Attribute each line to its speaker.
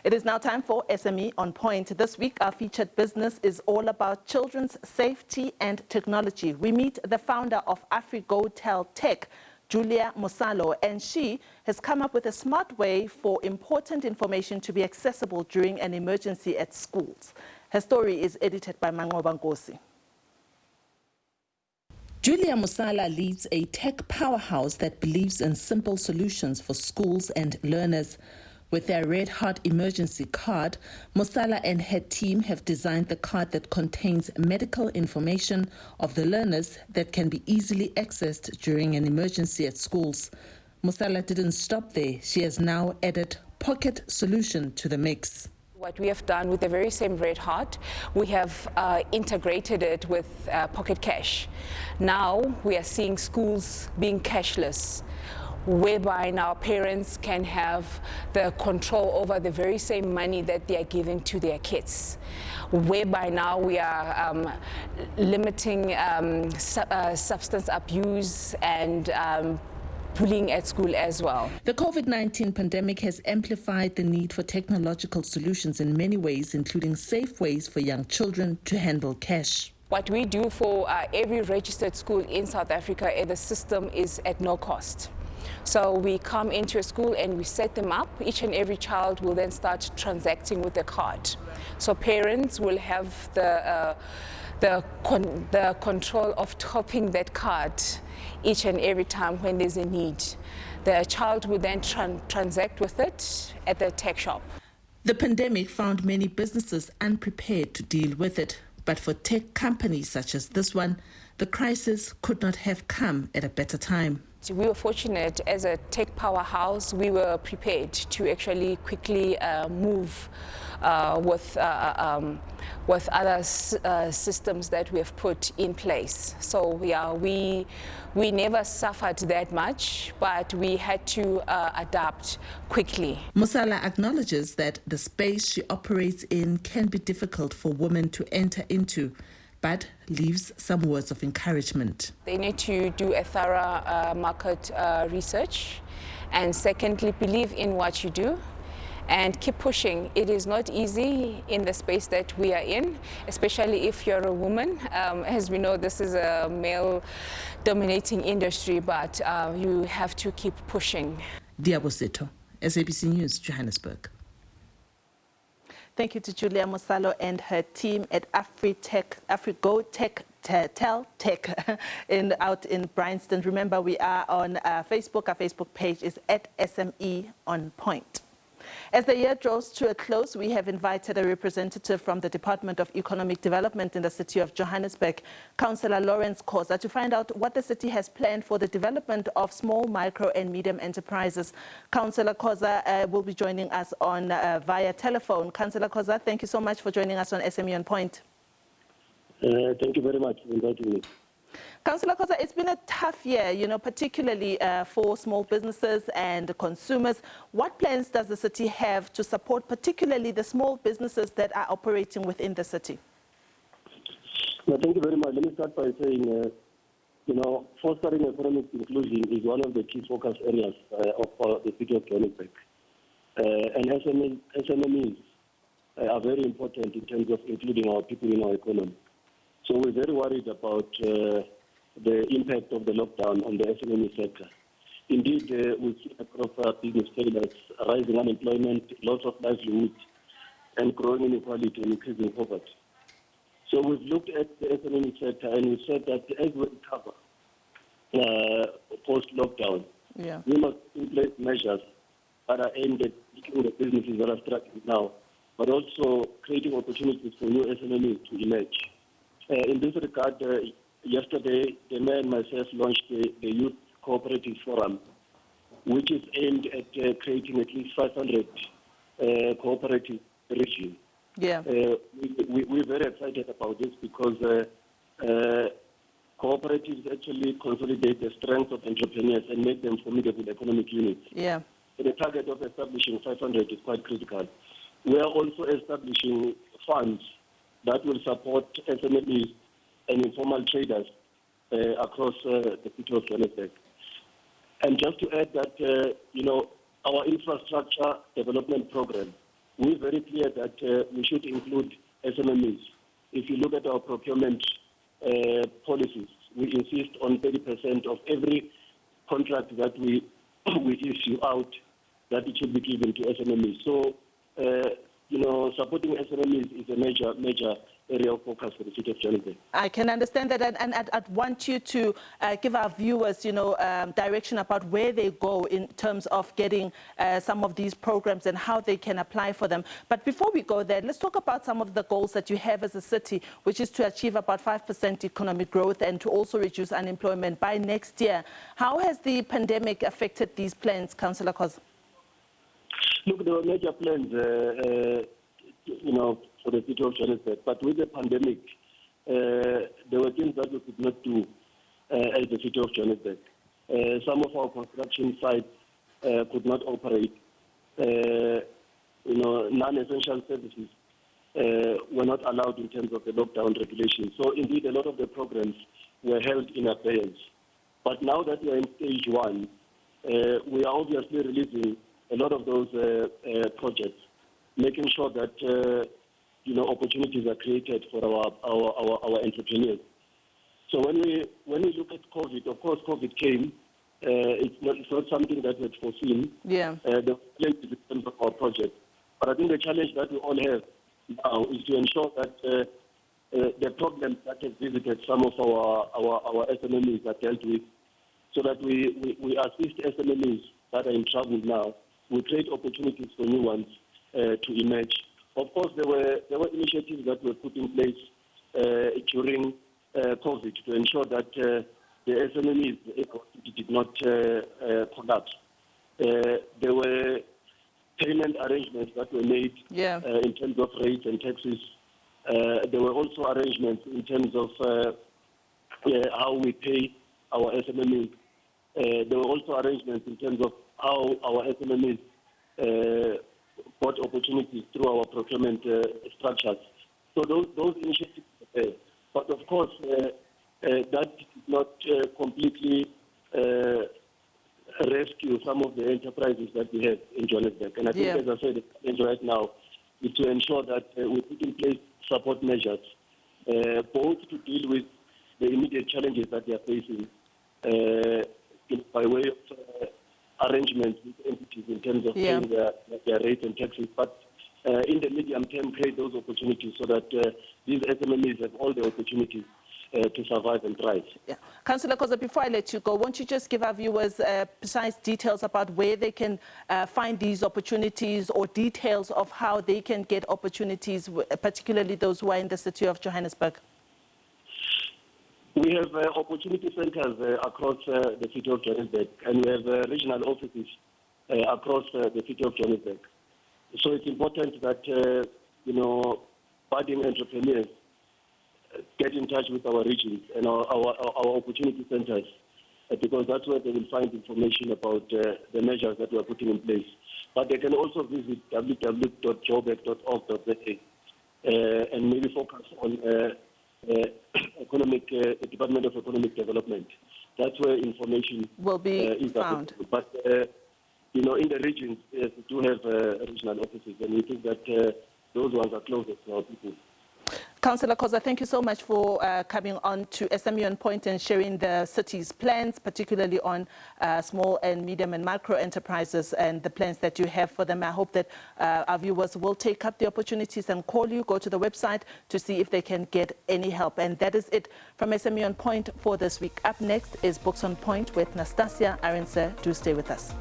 Speaker 1: It is now time for SME On Point. This week, our featured business is all about children's safety and technology. We meet the founder of AfriGoTel Tech, Julia Mosalo, and she has come up with a smart way for important information to be accessible during an emergency at schools. Her story is edited by Manqoba Nkosi. Julia Mosalo leads a tech powerhouse that believes in simple solutions for schools and learners. With their Red Heart emergency card, Mosalo and her team have designed the card that contains medical information of the learners that can be easily accessed during an emergency at schools. Mosalo didn't stop there. She has now added pocket solution to the mix.
Speaker 2: What we have done with the very same Red Heart, we have integrated it with Pocket Cash. Now we are seeing schools being cashless, whereby now parents can have the control over the very same money that they are giving to their kids. Whereby now we are limiting substance abuse and bullying at school as well.
Speaker 1: The COVID-19 pandemic has amplified the need for technological solutions in many ways, including safe ways for young children to handle cash.
Speaker 2: What we do for every registered school in South Africa, the system is at no cost. So we come into a school and we set them up. Each and every child will then start transacting with the card. So parents will have the control of topping that card each and every time when there's a need. The child will then transact with it at the tech shop.
Speaker 1: The pandemic found many businesses unprepared to deal with it. But for tech companies such as this one, the crisis could not have come at a better time.
Speaker 2: We were fortunate as a tech powerhouse. We were prepared to actually quickly move with other systems that we have put in place. So we never suffered that much, but we had to adapt quickly.
Speaker 1: Mosalo acknowledges that the space she operates in can be difficult for women to enter into, but leaves some words of encouragement.
Speaker 2: They need to do a thorough market research, and secondly, believe in what you do and keep pushing. It is not easy in the space that we are in, especially if you're a woman. As we know, this is a male-dominating industry, but you have to keep pushing.
Speaker 1: Diaboseto, SABC News, Johannesburg. Thank you to Julia Mosalo and her team at AfriGoTel Tech out in Bryanston. Remember, we are on Facebook. Our Facebook page is at SME OnPoint. As the year draws to a close, we have invited a representative from the Department of Economic Development in the city of Johannesburg, Councillor Lawrence Khoza, to find out what the city has planned for the development of small, micro and medium enterprises. Councillor Khoza will be joining us on via telephone. Councillor Khoza, thank you so much for joining us on SME On Point.
Speaker 3: Thank you very much for inviting me.
Speaker 1: Councillor Khoza, it's been a tough year, particularly for small businesses and consumers. What plans does the city have to support particularly the small businesses that are operating within the city?
Speaker 3: Well, thank you very much. Let me start by saying, fostering economic inclusion is one of the key focus areas of the city of Johannesburg. And SMEs are very important in terms of including our people in our economy. So we're very worried about the impact of the lockdown on the SME sector. Indeed, we see across business failures, rising unemployment, loss of livelihoods, and growing inequality and increasing poverty. So we've looked at the SME sector and we said that as we recover post-lockdown, we must in place measures that are aimed at making the businesses that are struggling now, but also creating opportunities for new SMEs to emerge. In this regard, yesterday, the mayor and myself launched the Youth Cooperative Forum, which is aimed at creating at least 500 cooperative regions. We're very excited about this because cooperatives actually consolidate the strength of entrepreneurs and make them formidable economic units. So the target of establishing 500 is quite critical. We are also establishing funds that will support SMEs and informal traders across the city of Johannesburg. And just to add that, our infrastructure development program we're very clear that we should include SMMEs. If you look at our procurement policies, we insist on 30% of every contract that we issue out, that it should be given to SMMEs. So, supporting SMMEs is a major area of focus for the city of Johannesburg.
Speaker 1: I can understand that, and I'd want you to give our viewers, direction about where they go in terms of getting some of these programs and how they can apply for them. But before we go there, let's talk about some of the goals that you have as a city, which is to achieve about 5% economic growth and to also reduce unemployment by next year. How has the pandemic affected these plans, Councillor Khoza?
Speaker 3: Look, there were major plans, for the city of Johannesburg, but with the pandemic, there were things that we could not do as the city of Johannesburg. Some of our construction sites could not operate. Non-essential services were not allowed in terms of the lockdown regulations. So indeed, a lot of the programs were held in abeyance. But now that we are in stage one, we are obviously releasing a lot of those projects, making sure that opportunities are created for our entrepreneurs. So when we look at COVID, of course, COVID came. It's not something that was foreseen.
Speaker 1: Yeah.
Speaker 3: The challenge is in terms of our project. But I think the challenge that we all have now is to ensure that the problems that have visited some of our SMMEs are dealt with, so that we assist SMMEs that are in trouble now. We create opportunities for new ones to emerge. Of course, there were initiatives that were put in place during COVID to ensure that the SMMEs did not collapse. There were payment arrangements that were made in terms of rates and taxes. There were also arrangements in terms of how we pay our SMMEs. There were also arrangements in terms of how our SMMEs got opportunities through our procurement structures. So those initiatives are there. But of course, that did not completely rescue some of the enterprises that we have in Johannesburg. And I think, as I said, the challenge right now is to ensure that we put in place support measures, both to deal with the immediate challenges that they are facing by way of arrangements with entities in terms of paying their rates and taxes, but in the medium term, create those opportunities so that these SMMEs have all the opportunities to survive and thrive. Yeah.
Speaker 1: Councillor Khoza, before I let you go, won't you just give our viewers precise details about where they can find these opportunities, or details of how they can get opportunities, particularly those who are in the city of Johannesburg?
Speaker 3: We have opportunity centers across the city of Johannesburg, and we have regional offices across the city of Johannesburg. So it's important that, budding entrepreneurs get in touch with our regions and our opportunity centers, because that's where they will find information about the measures that we are putting in place. But they can also visit www.joburg.org.za and maybe focus on Department of Economic Development. That's where information
Speaker 1: will be found.
Speaker 3: But in the regions, yes, we do have regional offices, and we think that those ones are closest to our people.
Speaker 1: Councillor Khoza, thank you so much for coming on to SME OnPoint and sharing the city's plans, particularly on small and medium and micro enterprises and the plans that you have for them. I hope that our viewers will take up the opportunities and call you, go to the website to see if they can get any help. And that is it from SME OnPoint for this week. Up next is Books on Point with Nastasia Arense. Do stay with us.